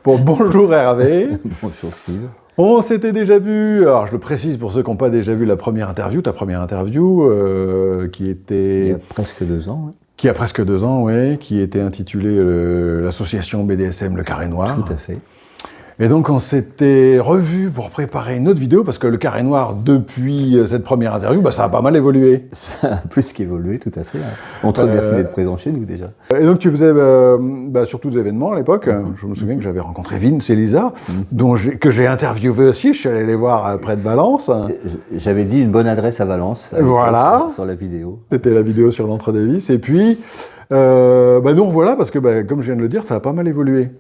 Bon, bonjour Hervé. Bonjour Steve. On s'était déjà vu, alors je le précise pour ceux qui n'ont pas déjà vu la première interview, ta première interview, qui était... Il y a presque 2 ans. Ouais. Qui a presque 2 ans, oui, qui était intitulée l'association BDSM Le Carré Noir. Tout à fait. Et donc on s'était revu pour préparer une autre vidéo, parce que Le Carré Noir, depuis cette première interview, ça a pas mal évolué. Ça a plus qu'évolué, tout à fait. On te remercie d'être présent chez nous déjà. Et donc tu faisais surtout des événements à l'époque. Je me souviens que j'avais rencontré Vince et Lisa, que j'ai interviewé aussi. Je suis allé les voir près de Valence. J'avais dit une bonne adresse à Valence. Voilà. Sur la vidéo. C'était la vidéo sur l'Entre-deux-Vis. Et puis, nous revoilà, parce que comme je viens de le dire, ça a pas mal évolué.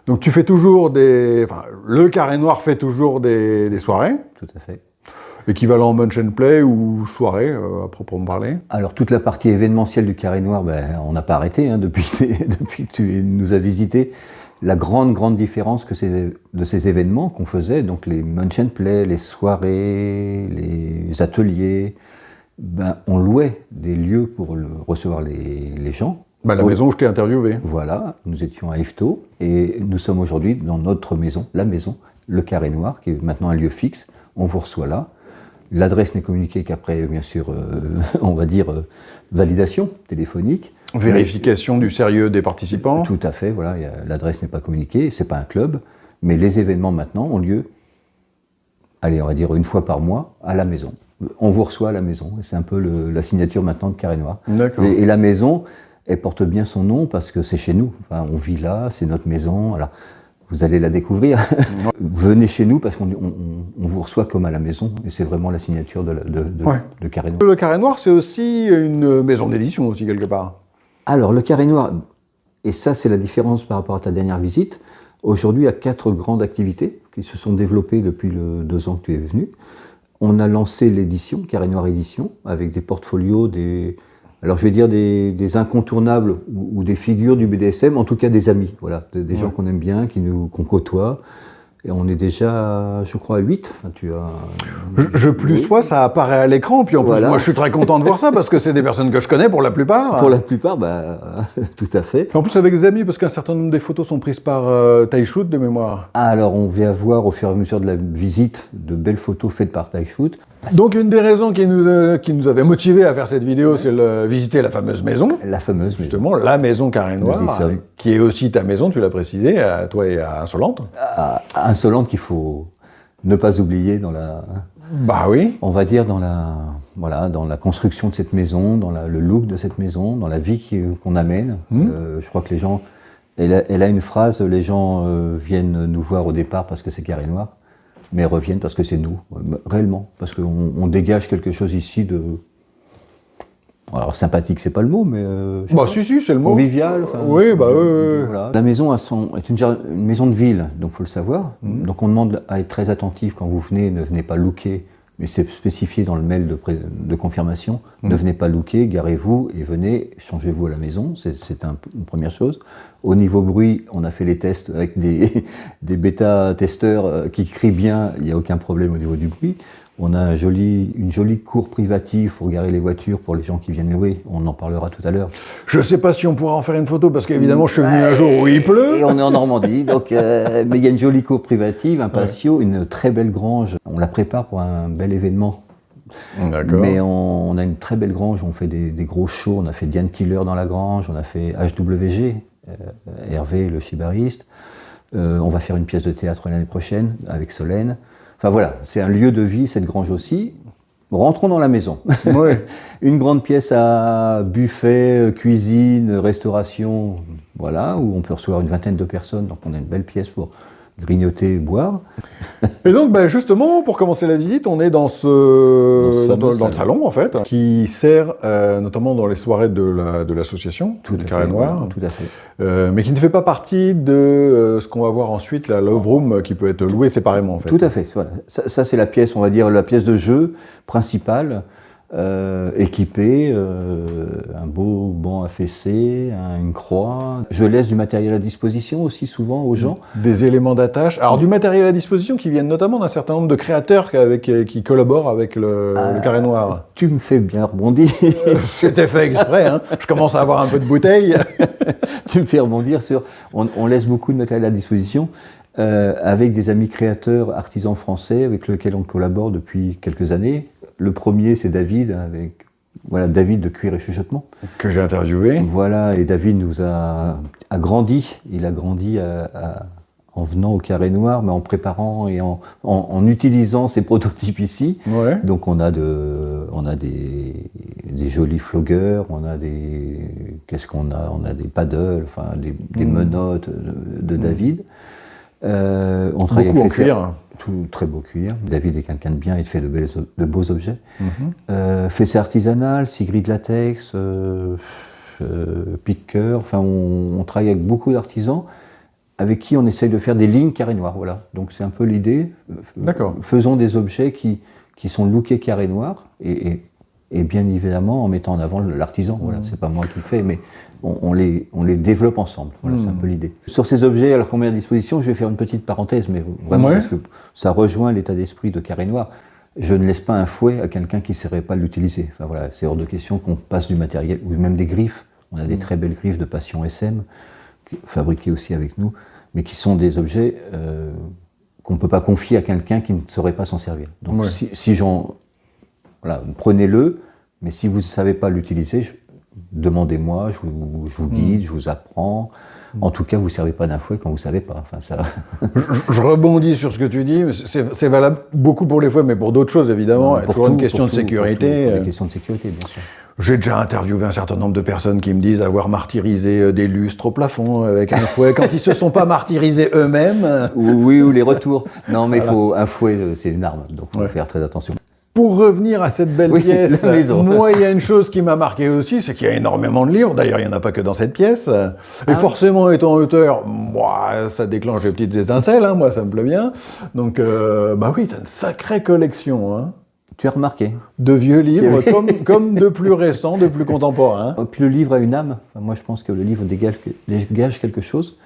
Donc tu fais toujours le Carré Noir fait toujours des soirées. Tout à fait. Équivalent Munch and Play ou soirée, à proprement parler. Alors toute la partie événementielle du Carré Noir, on n'a pas arrêté depuis que tu nous as visité. La grande différence de ces événements qu'on faisait, donc les Munch and Play, les soirées, les ateliers, on louait des lieux pour recevoir les gens. La maison où je t'ai interviewé. Voilà, nous étions à Yvetot et nous sommes aujourd'hui dans notre maison, la maison, le Carré Noir, qui est maintenant un lieu fixe. On vous reçoit là. L'adresse n'est communiquée qu'après, bien sûr, on va dire, validation téléphonique. Vérification du sérieux des participants. Tout à fait, voilà, l'adresse n'est pas communiquée, c'est pas un club, mais les événements maintenant ont lieu, allez, on va dire une fois par mois, à la maison. On vous reçoit à la maison, et c'est un peu la signature maintenant de Carré Noir. D'accord. Et la maison, elle porte bien son nom parce que c'est chez nous. Enfin, on vit là, c'est notre maison. Alors, vous allez la découvrir. Venez chez nous parce qu'on vous reçoit comme à la maison. Et c'est vraiment la signature de Carré Noir. Le Carré Noir, c'est aussi une maison d'édition aussi quelque part. Alors, le Carré Noir, et ça c'est la différence par rapport à ta dernière visite, aujourd'hui il y a 4 grandes activités qui se sont développées depuis les 2 ans que tu es venu. On a lancé l'édition, Carré Noir Édition, avec des portfolios, alors je vais dire des incontournables ou des figures du BDSM, en tout cas des amis, voilà, des gens qu'on aime bien, qu'on côtoie. Et on est déjà, je crois, à 8. Enfin, je plus sois, ça apparaît à l'écran. Puis en plus, moi, je suis très content de voir ça parce que c'est des personnes que je connais pour la plupart. Pour la plupart, tout à fait. En plus, avec des amis, parce qu'un certain nombre des photos sont prises par Taishoot de mémoire. Alors, on vient voir au fur et à mesure de la visite de belles photos faites par Taishoot. Donc, une des raisons qui nous avait motivés à faire cette vidéo, c'est visiter la fameuse maison. La fameuse maison. Justement, la maison Carré Noir, qui est aussi ta maison, tu l'as précisé, à toi et à Insolente. Insolente qu'il faut ne pas oublier dans la... oui. On va dire dans la construction de cette maison, dans le look de cette maison, dans la vie qu'on amène. Je crois que les gens... Elle a une phrase, les gens viennent nous voir au départ parce que c'est Carré Noir, mais reviennent parce que c'est nous, réellement. Parce qu'on dégage quelque chose ici de... Alors sympathique, c'est pas le mot, mais... si, c'est le mot. Convivial. Oui. Voilà. La maison est une maison de ville, donc il faut le savoir. Donc on demande à être très attentif quand vous venez, ne venez pas looker, mais c'est spécifié dans le mail de confirmation. Ne venez pas looker, garez-vous et venez, changez-vous à la maison, c'est une première chose. Au niveau bruit, on a fait les tests avec des bêta-testeurs qui crient bien, il n'y a aucun problème au niveau du bruit. On a une jolie cour privative pour garer les voitures pour les gens qui viennent louer. On en parlera tout à l'heure. Je ne sais pas si on pourra en faire une photo parce qu'évidemment je suis venu un jour où il pleut. Et on est en Normandie, donc, mais il y a une jolie cour privative, un patio, une très belle grange. On la prépare pour un bel événement. D'accord. Mais on a une très belle grange, on fait des gros shows. On a fait Diane Killer dans la grange, on a fait HWG, Hervé le chibariste. On va faire une pièce de théâtre l'année prochaine avec Solène. Enfin voilà, c'est un lieu de vie, cette grange aussi. Rentrons dans la maison. Oui. Une grande pièce à buffet, cuisine, restauration, voilà, où on peut recevoir une vingtaine de personnes. Donc on a une belle pièce pour grignoter et boire. Et donc, justement, pour commencer la visite, on est dans le salon, en fait, qui sert notamment dans les soirées de l'association, tout Carré Noir. Tout à fait. Mais qui ne fait pas partie de ce qu'on va voir ensuite, la Love Room, qui peut être louée séparément, en fait. Tout à fait. Voilà. Ça c'est la pièce, on va dire, la pièce de jeu principale. équipé, un beau banc à fessées, une croix. Je laisse du matériel à disposition aussi souvent aux gens. Des éléments d'attache. Alors du matériel à disposition qui viennent notamment d'un certain nombre de créateurs qui collaborent avec le Carré Noir. Tu me fais bien rebondir. C'était fait exprès, hein. Je commence à avoir un peu de bouteille. Tu me fais rebondir sur... On laisse beaucoup de matériel à disposition avec des amis créateurs, artisans français avec lesquels on collabore depuis quelques années. Le premier, c'est David, David de Cuir et Chuchotement. Que j'ai interviewé. Voilà, et David nous a grandi. Il a grandi en venant au Carré Noir, mais en préparant et en utilisant ces prototypes ici. Ouais. Donc on a des jolis flogueurs, on a des des paddles, enfin des menottes de David. On travaille beaucoup avec en cuir. Tout très beau cuir. David est quelqu'un de bien, il fait de beaux objets. Fessées artisanales, cigris de latex, pique-cœur. Enfin, on travaille avec beaucoup d'artisans avec qui on essaye de faire des lignes Carré Noir. Voilà. Donc c'est un peu l'idée. D'accord. Faisons des objets qui sont lookés Carré Noir et bien évidemment en mettant en avant l'artisan. Voilà. C'est pas moi qui le fais, mais on les développe ensemble. Voilà, c'est un peu l'idée. Sur ces objets, alors qu'on met à disposition, je vais faire une petite parenthèse, mais vraiment parce que ça rejoint l'état d'esprit de Carré Noir. Je ne laisse pas un fouet à quelqu'un qui ne saurait pas l'utiliser. Enfin, voilà, c'est hors de question qu'on passe du matériel, ou même des griffes. On a des très belles griffes de Passion SM, fabriquées aussi avec nous, mais qui sont des objets qu'on ne peut pas confier à quelqu'un qui ne saurait pas s'en servir. Donc prenez-le, mais si vous ne savez pas l'utiliser, demandez-moi, je vous guide, je vous apprends. En tout cas, vous ne servez pas d'un fouet quand vous ne savez pas. Enfin, ça... je rebondis sur ce que tu dis. C'est valable beaucoup pour les fouets, mais pour d'autres choses, évidemment. Il y a toujours une question de sécurité. Pour des questions de sécurité, bien sûr. J'ai déjà interviewé un certain nombre de personnes qui me disent avoir martyrisé des lustres au plafond avec un fouet quand ils ne se sont pas martyrisés eux-mêmes. Oui, ou les retours. Non, mais un fouet, c'est une arme, donc il faut faire très attention. Pour revenir à cette belle pièce, moi, il y a une chose qui m'a marqué aussi, c'est qu'il y a énormément de livres. D'ailleurs, il n'y en a pas que dans cette pièce. Et forcément, étant auteur, moi, ça déclenche des petites étincelles, hein, moi, ça me plaît bien. Donc, oui, t'as une sacrée collection, hein. Tu as remarqué. De vieux livres, comme de plus récents, de plus contemporains. Puis le livre a une âme. Enfin, moi, je pense que le livre dégage quelque chose.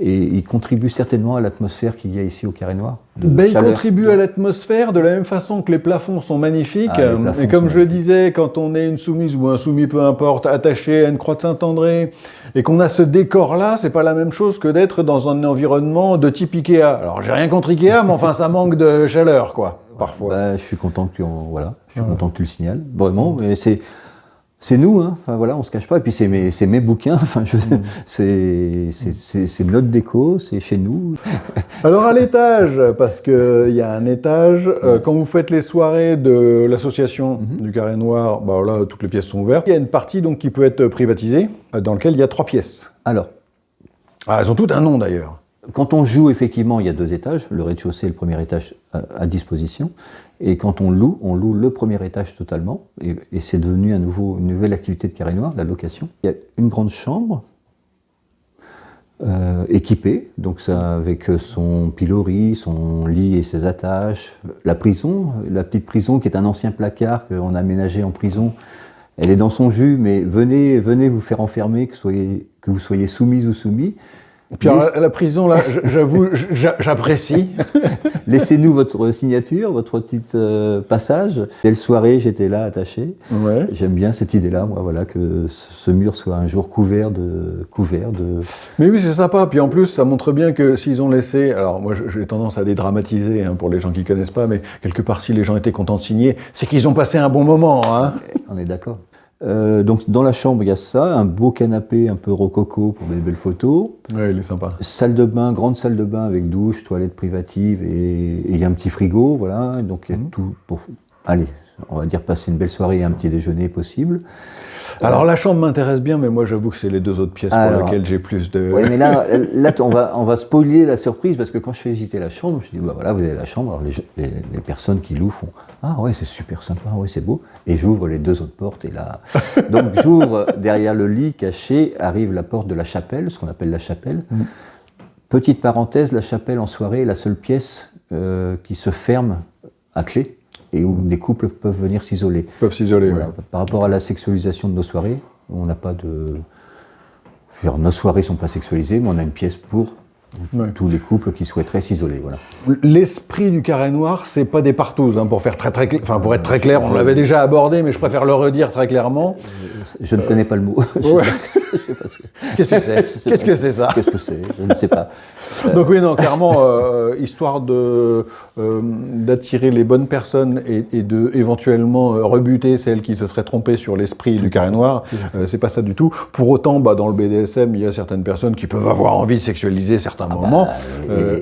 Et il contribue certainement à l'atmosphère qu'il y a ici au Carré Noir. Il contribue à l'atmosphère de la même façon que les plafonds sont magnifiques. Et comme je le disais, quand on est une soumise ou un soumis, peu importe, attaché à une croix de Saint-André, et qu'on a ce décor-là, c'est pas la même chose que d'être dans un environnement de type Ikea. Alors, j'ai rien contre Ikea, mais enfin, ça manque de chaleur, quoi, parfois. Je suis content que content que tu le signales. Vraiment, mais c'est nous, hein. Enfin, voilà, on se cache pas. Et puis c'est mes bouquins. Enfin, c'est notre déco, c'est chez nous. Alors à l'étage, parce que il y a un étage. Quand vous faites les soirées de l'association du Carré Noir, là toutes les pièces sont ouvertes. Il y a une partie donc qui peut être privatisée, dans laquelle il y a 3 pièces. Alors, elles ont toutes un nom d'ailleurs. Quand on joue, effectivement, il y a 2 étages, le rez-de-chaussée et le premier étage à disposition. Et quand on loue le premier étage totalement. Et c'est devenu une nouvelle activité de Carré Noir, la location. Il y a une grande chambre équipée, donc ça avec son pilori, son lit et ses attaches. La prison, la petite prison qui est un ancien placard qu'on a aménagé en prison. Elle est dans son jus, mais venez vous faire enfermer, que vous soyez soumise ou soumis. Puis alors, la prison, là, j'avoue, j'apprécie. Laissez-nous votre signature, votre petit passage. Belle soirée, j'étais là, attaché. Ouais. J'aime bien cette idée-là, moi, voilà, que ce mur soit un jour couvert de... Mais oui, c'est sympa. Puis en plus, ça montre bien que s'ils ont laissé... Alors moi, j'ai tendance à dédramatiser, hein, pour les gens qui connaissent pas, mais quelque part, si les gens étaient contents de signer, c'est qu'ils ont passé un bon moment, hein. On est d'accord. Donc dans la chambre, il y a ça, un beau canapé un peu rococo pour des belles photos. Oui, il est sympa. Salle de bain, grande salle de bain avec douche, toilette privative et il y a un petit frigo, voilà. Donc il y a tout pour, allez, on va dire passer une belle soirée et un petit déjeuner possible. Alors la chambre m'intéresse bien, mais moi j'avoue que c'est les 2 autres pièces pour lesquelles j'ai plus de... Oui, mais là on va spoiler la surprise parce que quand je fais visiter la chambre, je dis voilà, vous avez la chambre. Alors les personnes qui louent font ah ouais, c'est super sympa, ouais, c'est beau. Et j'ouvre les 2 autres portes et là, donc j'ouvre derrière le lit caché, arrive la porte de la chapelle, ce qu'on appelle la chapelle. Petite parenthèse, la chapelle en soirée est la seule pièce qui se ferme à clé. et où des couples peuvent venir s'isoler. Peuvent s'isoler, voilà. Par rapport à la sexualisation de nos soirées, on n'a pas de... Nos soirées ne sont pas sexualisées, mais on a une pièce pour tous les couples qui souhaiteraient s'isoler. Voilà. L'esprit du Carré Noir, c'est pas des partoustous, hein, pour être très clair, on l'avait déjà abordé, mais je préfère le redire très clairement. Je ne connais pas le mot. Qu'est-ce que c'est? Qu'est-ce que c'est ça? Qu'est-ce que c'est? Je ne sais pas. Donc oui, non, clairement, histoire d'attirer les bonnes personnes et de éventuellement rebuter celles qui se seraient trompées sur l'esprit du Carré Noir, c'est pas ça du tout. Pour autant, dans le BDSM, il y a certaines personnes qui peuvent avoir envie de sexualiser certains moments.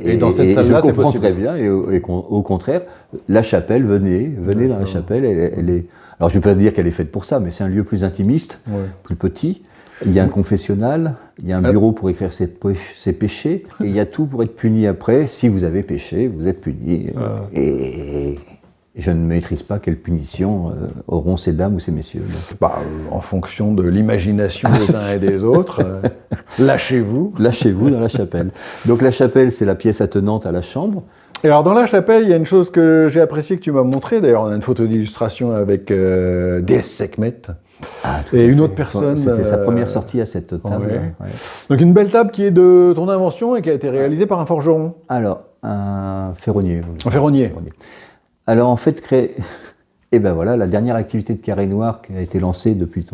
Et dans cette salle-là, c'est possible. Je comprends très bien. Et au contraire, la chapelle, venez dans la chapelle. Elle est. Alors je ne vais pas dire qu'elle est faite pour ça, mais c'est un lieu plus intimiste, plus petit. Il y a un confessionnal, il y a un bureau pour écrire ses péchés, et il y a tout pour être puni après. Si vous avez péché, vous êtes puni. Et je ne maîtrise pas quelle punition auront ces dames ou ces messieurs. En fonction de l'imagination des uns et des autres, lâchez-vous. Lâchez-vous dans la chapelle. Donc la chapelle, c'est la pièce attenante à la chambre. Et alors dans la chapelle, il y a une chose que j'ai appréciée que tu m'as montrée. D'ailleurs, on a une photo d'illustration avec DS Sekhmet. Et une autre personne. C'était sa première sortie à cette table. Ouais. Donc une belle table qui est de ton invention et qui a été réalisée par un forgeron. Alors, un ferronnier. Un ferronnier. Alors en fait, et ben voilà, la dernière activité de Carré Noir qui a été lancée depuis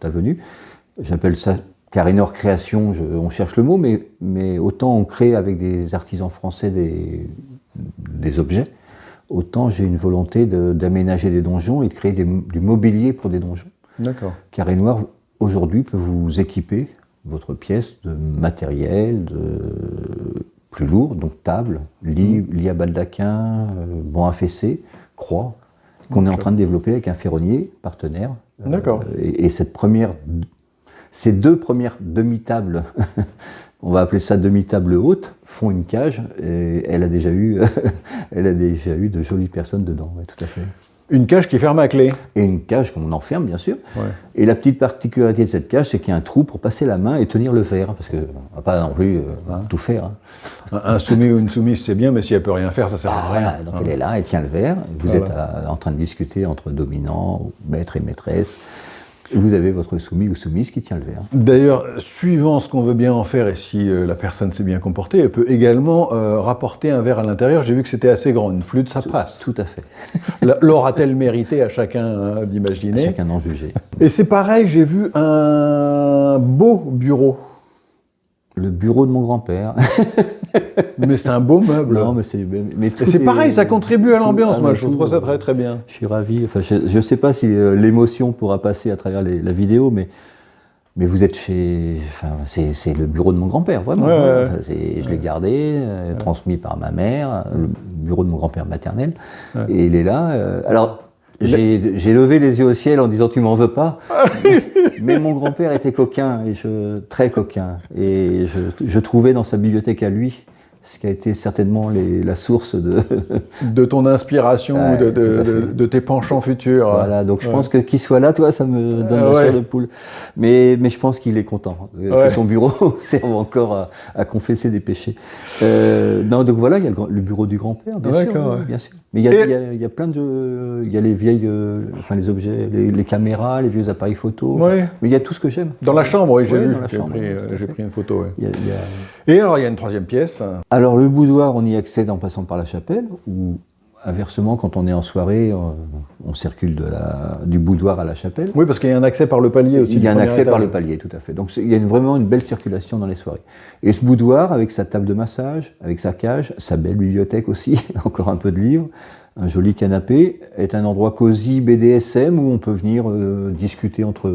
ta venue, j'appelle ça Carré Noir Création, on cherche le mot, mais autant on crée avec des artisans français des objets, autant j'ai une volonté d'aménager des donjons et de créer du mobilier pour des donjons. D'accord. Carré Noir, aujourd'hui, peut vous équiper votre pièce de matériel plus lourd, donc table, lit à baldaquin, banc à fessé, croix, qu'on est en train de développer avec un ferronnier partenaire. D'accord. Et ces deux premières demi-tables, on va appeler ça demi-table haute, font une cage, et elle a déjà eu de jolies personnes dedans, ouais, tout à fait. Une cage qui ferme à clé. Et une cage qu'on enferme, bien sûr. Ouais. Et la petite particularité de cette cage, c'est qu'il y a un trou pour passer la main et tenir le verre, parce qu'on ne va pas non plus tout faire. Hein. Un soumis ou une soumise, c'est bien, mais si elle ne peut rien faire, ça ne sert à rien. Donc elle est là, elle tient le verre, vous êtes en train de discuter entre dominants, maître et maîtresse. Vous avez votre soumis ou soumise qui tient le verre. D'ailleurs, suivant ce qu'on veut bien en faire et si la personne s'est bien comportée, elle peut également rapporter un verre à l'intérieur. J'ai vu que c'était assez grand, une flûte, ça passe. Tout à fait. L'aura-t-elle mérité à chacun d'imaginer? À chacun d'en juger. Et c'est pareil, j'ai vu un beau bureau. Le bureau de mon grand-père. Mais c'est un beau meuble. Non, mais c'est pareil, ça contribue à l'ambiance. Moi, je trouve ça très très bien. Je suis ravi. Enfin, je ne sais pas si l'émotion pourra passer à travers la vidéo, mais vous êtes chez. Enfin, c'est le bureau de mon grand-père, vraiment. Ouais. Je l'ai gardé, transmis par ma mère, le bureau de mon grand-père maternel, et il est là. Alors. J'ai levé les yeux au ciel en disant tu m'en veux pas, mais mon grand-père était coquin, très coquin, et je trouvais dans sa bibliothèque à lui ce qui a été certainement la source de ton inspiration, de tes penchants futurs. Voilà, donc je pense qu'il soit là, toi, ça me donne la chair de poule. Mais je pense qu'il est content que son bureau serve encore à confesser des péchés. Non, donc voilà, il y a le bureau du grand-père, bien sûr. Bien sûr. Mais il y a plein de... Il y a les vieilles... enfin, les objets, les caméras, les vieux appareils photo. Ouais. Mais il y a tout ce que j'aime. Dans la chambre, oui, j'ai vu. J'ai pris une photo, Et alors, il y a une troisième pièce. Alors, le boudoir, on y accède en passant par la chapelle, ou inversement, quand on est en soirée, on circule du boudoir à la chapelle. Oui, parce qu'il y a un accès par le palier aussi. Il y a un accès par le palier, tout à fait. Donc, il y a vraiment une belle circulation dans les soirées. Et ce boudoir, avec sa table de massage, avec sa cage, sa belle bibliothèque aussi, encore un peu de livres, un joli canapé, est un endroit cosy BDSM où on peut venir discuter entre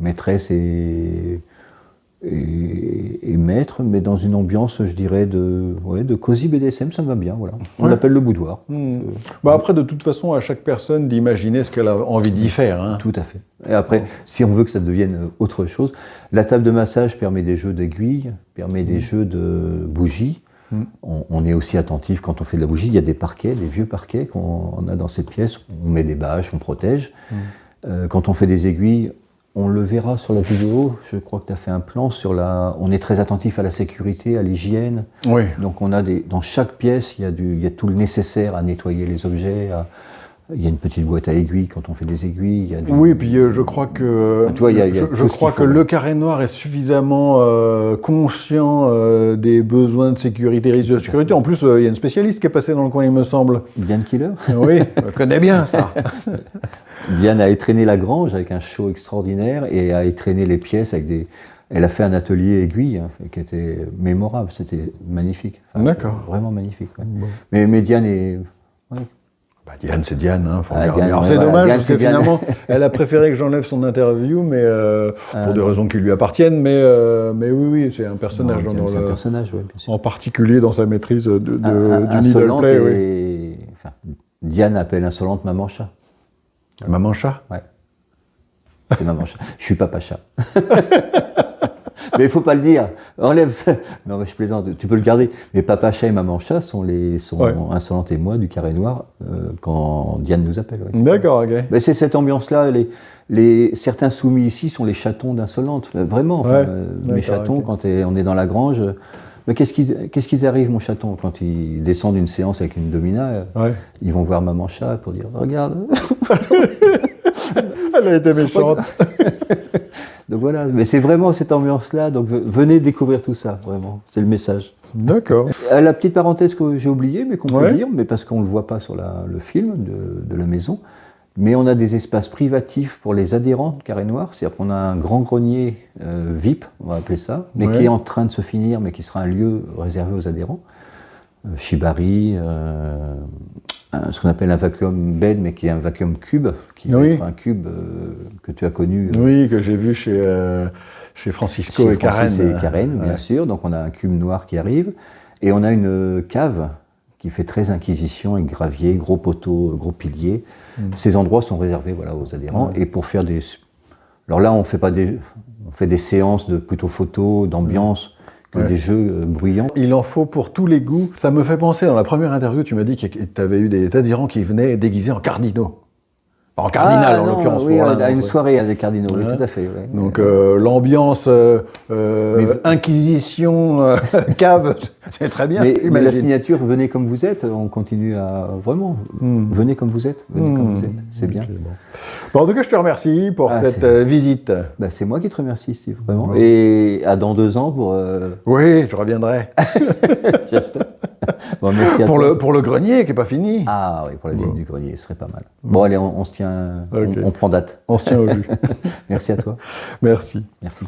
maîtresse et maître, mais dans une ambiance, je dirais, de cosy BDSM, ça me va bien, voilà. On l'appelle le boudoir. Après, de toute façon, à chaque personne d'imaginer ce qu'elle a envie d'y faire. Hein. Tout à fait. Et après, si on veut que ça devienne autre chose, la table de massage permet des jeux d'aiguilles, permet des jeux de bougies. On est aussi attentif quand on fait de la bougie. Il y a des parquets, des vieux parquets qu'on a dans cette pièce. On met des bâches, on protège. Quand on fait des aiguilles, on le verra sur la vidéo. Je crois que tu as fait un plan sur on est très attentif à la sécurité, à l'hygiène. Oui. Donc on a dans chaque pièce, il y a tout le nécessaire à nettoyer les objets, Il y a une petite boîte à aiguilles quand on fait des aiguilles. Il y a Oui, puis je crois que enfin, tu vois, je crois que le carré noir est suffisamment conscient des besoins de sécurité, risques de sécurité. En plus, il y a une spécialiste qui est passée dans le coin, il me semble. Diane Killer. Oui, je connais bien ça. Diane a étraîné la grange avec un show extraordinaire et a étraîné les pièces avec des... Elle a fait un atelier aiguille hein, qui était mémorable, c'était magnifique. Enfin, d'accord. Vraiment magnifique. Ouais. Bon. Mais Diane est... Ouais. Bah, Diane, c'est Diane. Hein, faut Diane, Alors, ouais, c'est dommage, Diane, parce que finalement, elle a préféré que j'enlève son interview, mais pour des raisons qui lui appartiennent. Mais oui, c'est un personnage. Non, Diane, c'est un personnage, ouais, bien sûr. En particulier dans sa maîtrise du middle Insolente play. et... Oui. Enfin, Diane appelle insolente maman chat. Maman chat. Ouais. C'est maman chat. Je suis papa chat. Mais il faut pas le dire. Enlève ça. Non, mais je plaisante. Tu peux le garder. Mais papa chat et maman chat sont Insolente et moi du carré noir quand Diane nous appelle. Ouais. D'accord, ok. Mais c'est cette ambiance-là. Certains soumis ici sont les chatons d'Insolente. Vraiment. Enfin, mes chatons, okay. Quand on est dans la grange. Mais qu'est-ce qu'ils arrivent, mon chaton, quand ils descendent une séance avec une domina, ils vont voir maman chat pour dire regarde. Elle a été méchante. Donc voilà, mais c'est vraiment cette ambiance-là, donc venez découvrir tout ça, vraiment, c'est le message. D'accord. La petite parenthèse que j'ai oubliée, mais qu'on peut dire, mais parce qu'on ne le voit pas sur le film de la maison, mais on a des espaces privatifs pour les adhérents de Carré Noir, c'est-à-dire qu'on a un grand grenier VIP, on va appeler ça, mais qui est en train de se finir, mais qui sera un lieu réservé aux adhérents. Shibari, ce qu'on appelle un vacuum bed, mais qui est un vacuum cube, qui va être un cube que tu as connu. Oui, que j'ai vu chez Francisco et Karen. Bien sûr. Donc on a un cube noir qui arrive, et on a une cave qui fait très inquisition, avec gravier, gros poteaux, gros piliers. Ces endroits sont réservés aux adhérents, et pour faire des... Alors là, on fait des séances de plutôt photos, d'ambiance, que des jeux bruyants. Il en faut pour tous les goûts. Ça me fait penser, dans la première interview, tu m'as dit que tu avais eu des adhérents qui venaient déguisés en cardinaux. En cardinal, en l'occurrence. Oui, à une soirée à des cardinaux, oui, tout à fait. Ouais. Donc l'ambiance inquisition, cave, c'est très bien. Mais la signature, venez comme vous êtes, on continue à... Vraiment, venez comme vous êtes, c'est bien. Okay, bon, en tout cas, je te remercie pour cette visite. C'est moi qui te remercie, Steve, vraiment. Bon. Et à dans 2 ans pour... Oui, je reviendrai. J'espère. Bon, merci à toi. Pour le grenier, qui n'est pas fini. Ah oui, pour la visite du grenier, ce serait pas mal. Bon, allez, on se tient, on prend date. On se tient au jus. Merci à toi. Merci. Merci.